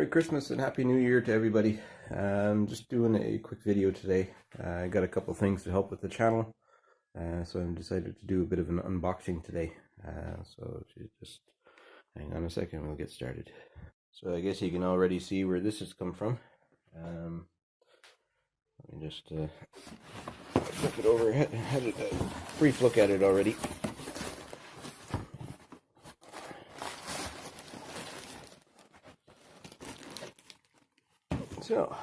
Merry Christmas and Happy New Year to everybody. I'm just doing a quick video today. I got a couple things to help with the channel, so I decided to do a bit of an unboxing today. So just hang on a second, we'll get started. So I guess you can already see where this has come from. Let me just look it over. I had a brief look at it already. So,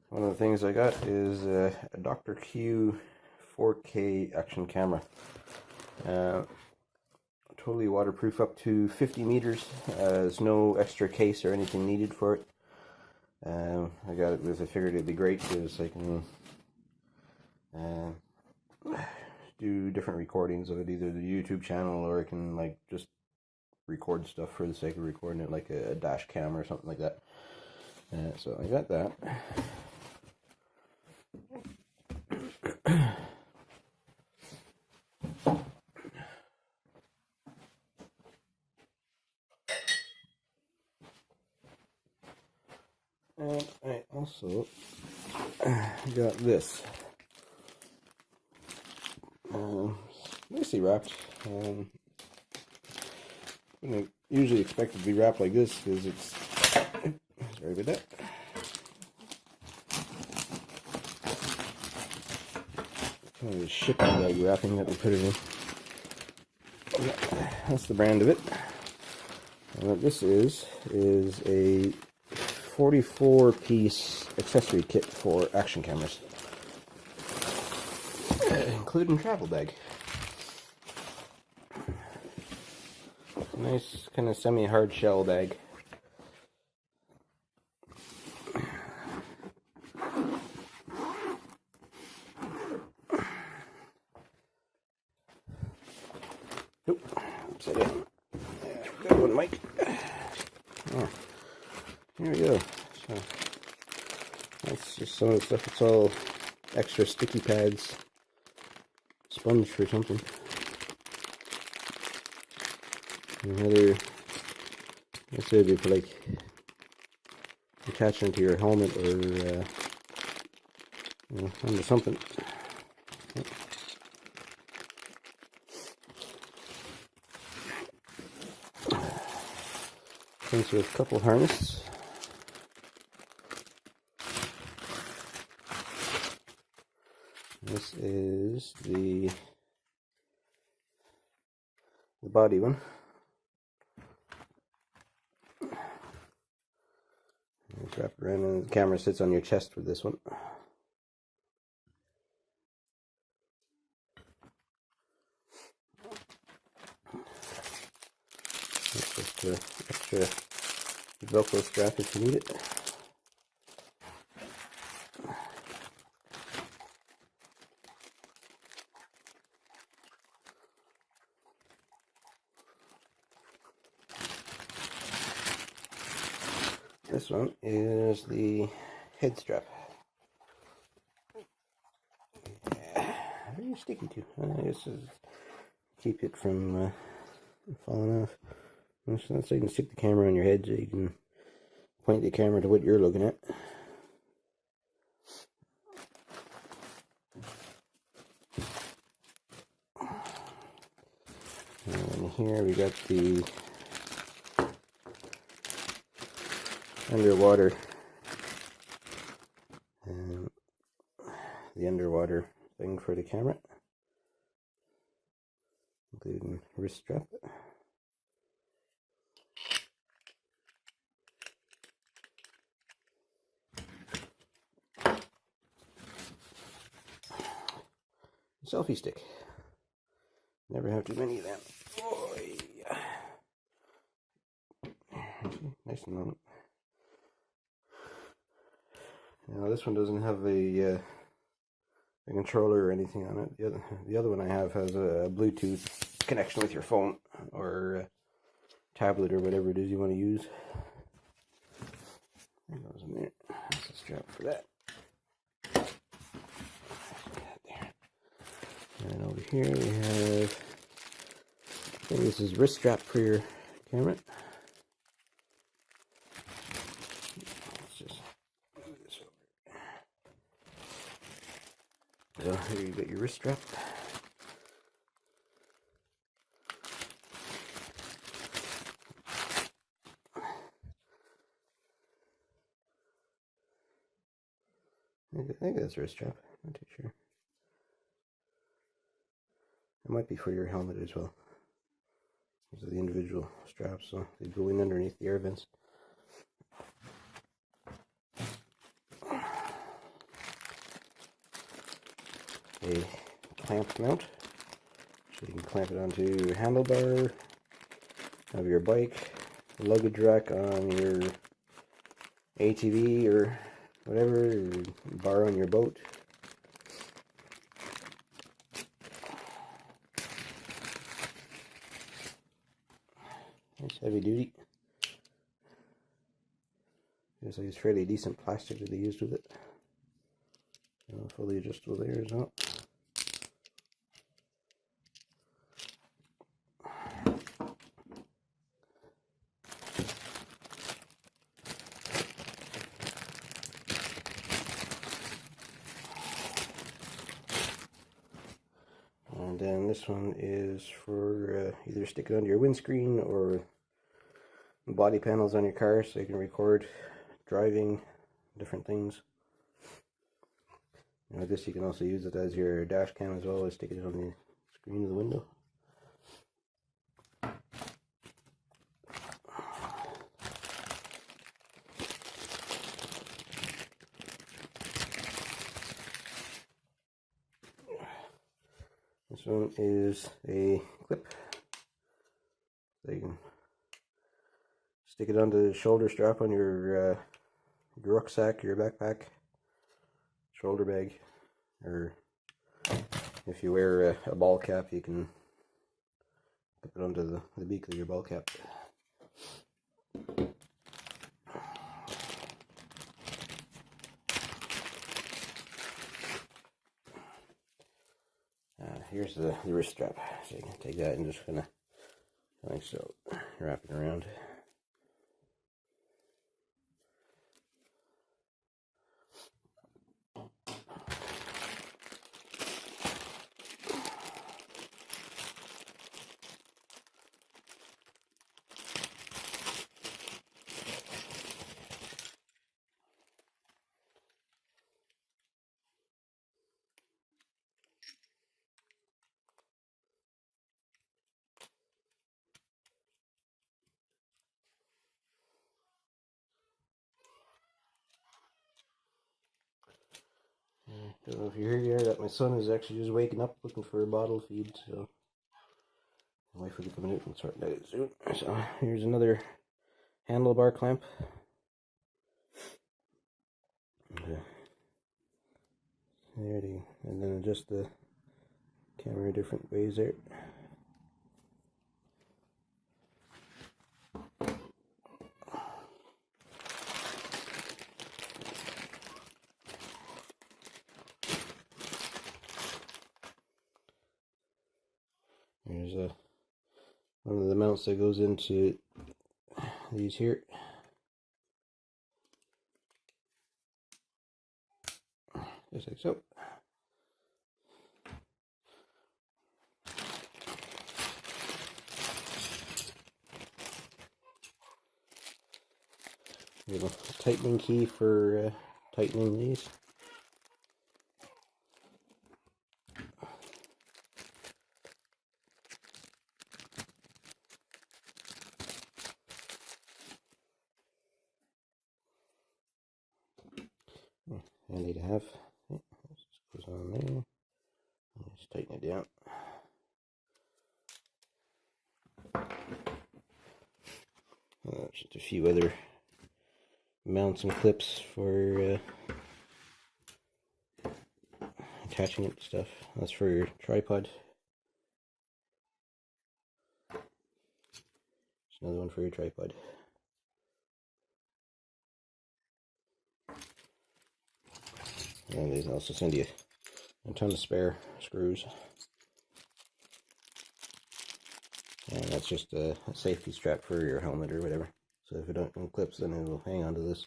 one of the things I got is a Dr. Q 4K action camera. Totally waterproof up to 50 meters. There's no extra case or anything needed for it. I got it because I figured it'd be great because I can do different recordings of it, either the YouTube channel or I can like just record stuff for the sake of recording it, like a dash cam or something like that. So I got that. And I also got this. Nicely wrapped. I usually expect it to be wrapped like this because it's sorry about that. Kind of a shipping bag wrapping that we put it in. Yeah, that's the brand of it. And what this is a 44-piece accessory kit for action cameras, including travel bag. Nice kind of semi-hard shell bag. Nope, upside down. Yeah, good one, Mike. Oh, here we go. So that's just some of the stuff. It's all extra sticky pads, sponge for something. Another, this would be for like attaching to your helmet or you know, onto something. Comes with a couple harnesses. This is the body one. It's wrapped around and the camera sits on your chest with this one. It's just an extra Velcro strap if you need it. This one is the head strap. Very sticky too. I guess keep it from falling off. So you can stick the camera on your head so you can point the camera to what you're looking at. And here we got the underwater thing for the camera, including wrist strap. Selfie stick. Never have too many of them. Oh, yeah. Nice and long. Now this one doesn't have a controller or anything on it. The other one I have has a Bluetooth connection with your phone or tablet or whatever it is you want to use. There goes in there. That's the strap for that. There. And over here we have, I think this is wrist strap for your camera. here you got your wrist strap. I think that's a wrist strap. I'm not too sure. It might be for your helmet as well. These are the individual straps, so they go in underneath the air vents. A clamp mount, so you can clamp it onto your handlebar of your bike, a luggage rack on your ATV or whatever, or bar on your boat. It's heavy duty. Looks like it's fairly decent plastic that they used with it. Fully adjustable there as well. And then this one is for either stick it under your windscreen or body panels on your car, so you can record driving, different things. I guess you can also use it as your dash cam as well, as stick it on the screen of the window. This one is a clip, so you can stick it onto the shoulder strap on your rucksack, your backpack, shoulder bag, or if you wear a ball cap, you can put it onto the beak of your ball cap. Here's the wrist strap, so you can take that and just kind of like so, wrap it around. I don't know if you hear here that my son is actually just waking up looking for a bottle feed, so my wife will be coming out and sorting that out soon. So here's another handlebar clamp. There, and then adjust the camera different ways there. There's one of the mounts that goes into these here. Just like so. We have a tightening key for tightening these. Handy to have. Just goes on there. Just tighten it down. Just a few other mounts and clips for attaching it to stuff. That's for your tripod. There's another one for your tripod. And they also send you a ton of spare screws. And that's just a safety strap for your helmet or whatever. So if it don't clips, then it will hang onto this.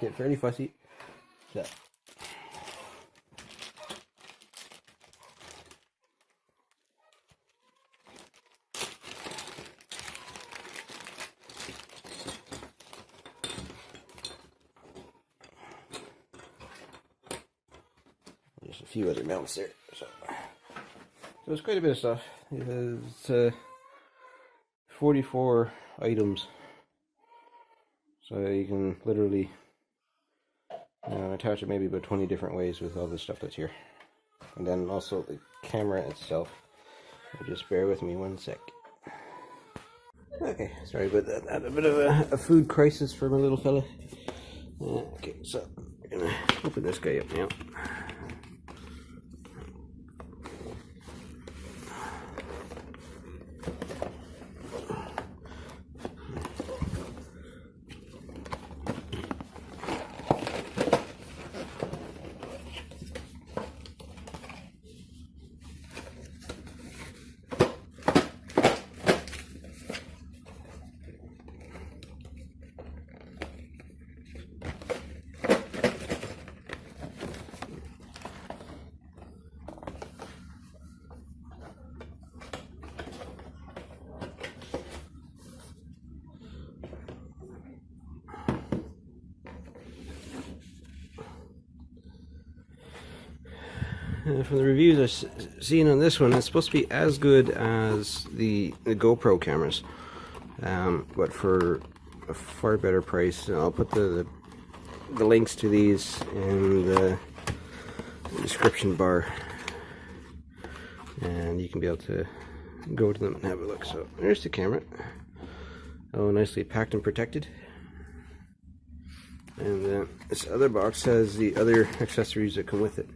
get fairly fussy. So. There's a few other mounts there, so it's quite a bit of stuff. It has 44 items, so you can literally attach it maybe about 20 different ways with all the stuff that's here. And then also the camera itself. Just bear with me one sec. Okay, sorry about that. I had a bit of a food crisis for my little fella. Okay, so we're gonna open this guy up now. From the reviews I've seen on this one, it's supposed to be as good as the GoPro cameras, but for a far better price. I'll put the links to these in the description bar, and you can be able to go to them and have a look. So there's the camera, oh, nicely packed and protected. And then this other box has the other accessories that come with it.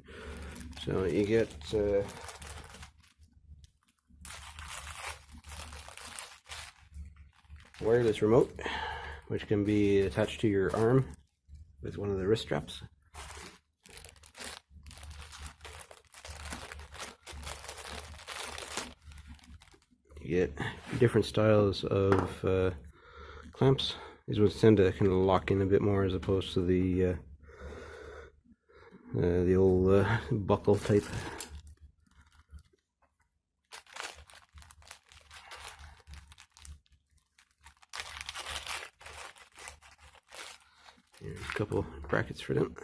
So you get wireless remote, which can be attached to your arm with one of the wrist straps. You get different styles of clamps. These ones tend to kind of lock in a bit more as opposed to the old buckle type. Here's a couple brackets for them.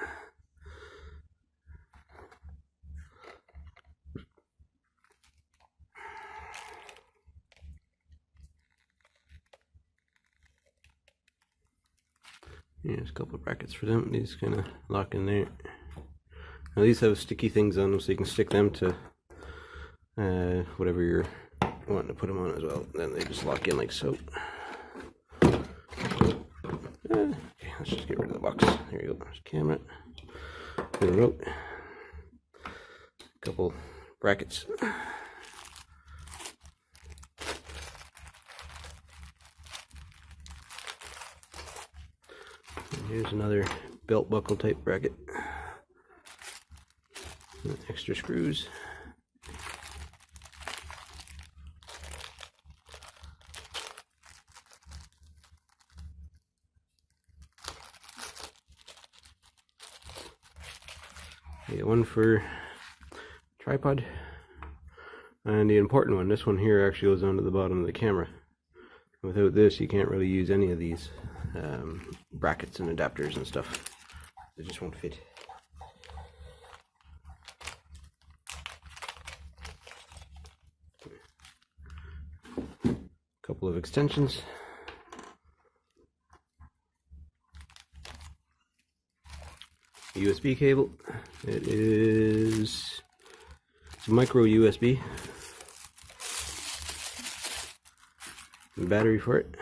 Here's a couple of brackets for them. These kind of lock in there. Now these have sticky things on them, so you can stick them to whatever you're wanting to put them on as well. Then they just lock in like so. Okay, let's just get rid of the box. There you go. There's the camera, the remote, a couple brackets. And here's another belt buckle type bracket. Extra screws. You get one for tripod, and the important one, this one here actually goes onto the bottom of the camera. Without this, you can't really use any of these brackets and adapters and stuff. They just won't fit. Couple of extensions. USB cable. It's a micro USB. And battery for it.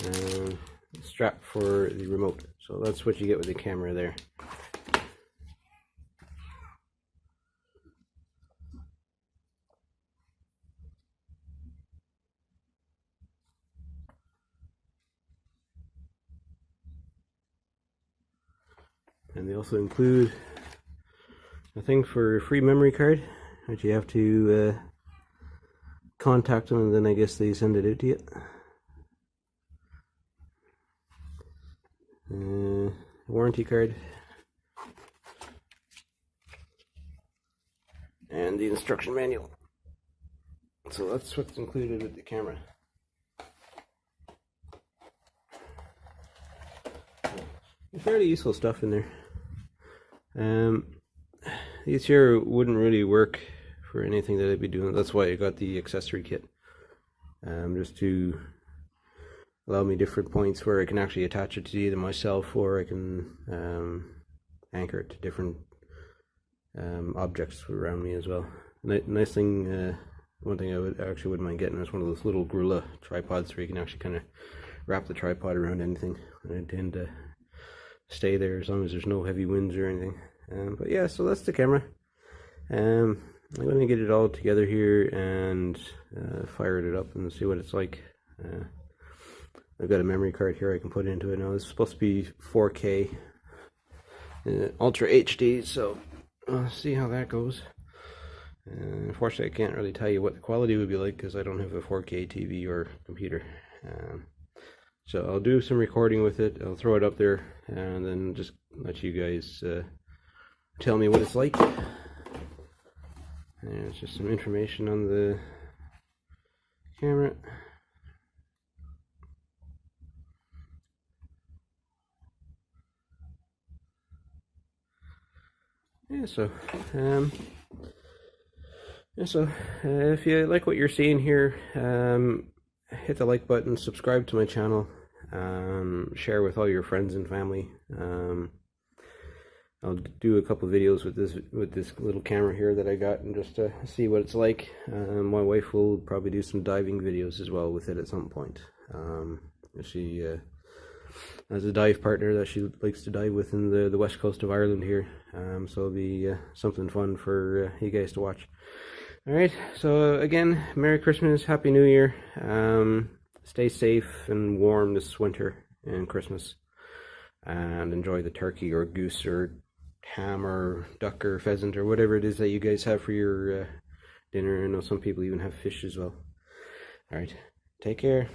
And strap for the remote. So that's what you get with the camera there. And they also include a thing for a free memory card, which you have to contact them, and then I guess they send it out to you. warranty card, and the instruction manual. So that's what's included with the camera. Fairly useful stuff in there. These here wouldn't really work for anything that I'd be doing. That's why I got the accessory kit, just to allow me different points where I can actually attach it to either myself, or I can anchor it to different objects around me as well. Nice thing, one thing I wouldn't mind getting is one of those little gorilla tripods where you can actually kind of wrap the tripod around anything, and I tend to stay there as long as there's no heavy winds or anything. But yeah, so that's the camera. I'm going to get it all together here and fire it up and see what it's like. I've got a memory card here I can put into it now. It's supposed to be 4K Ultra HD, so I'll see how that goes. Unfortunately, I can't really tell you what the quality would be like because I don't have a 4K TV or computer. So I'll do some recording with it, I'll throw it up there, and then just let you guys tell me what it's like. And it's just some information on the camera. If you like what you're seeing here, hit the like button, subscribe to my channel, share with all your friends and family. I'll do a couple videos with this little camera here that I got, and just to see what it's like. My wife will probably do some diving videos as well with it at some point. She has a dive partner that she likes to dive with in the west coast of Ireland here, so it'll be something fun for you guys to watch. Alright, so again, Merry Christmas, Happy New Year. Stay safe and warm this winter and Christmas, and enjoy the turkey or goose or ham or duck or pheasant or whatever it is that you guys have for your dinner. I know some people even have fish as well. Alright, take care.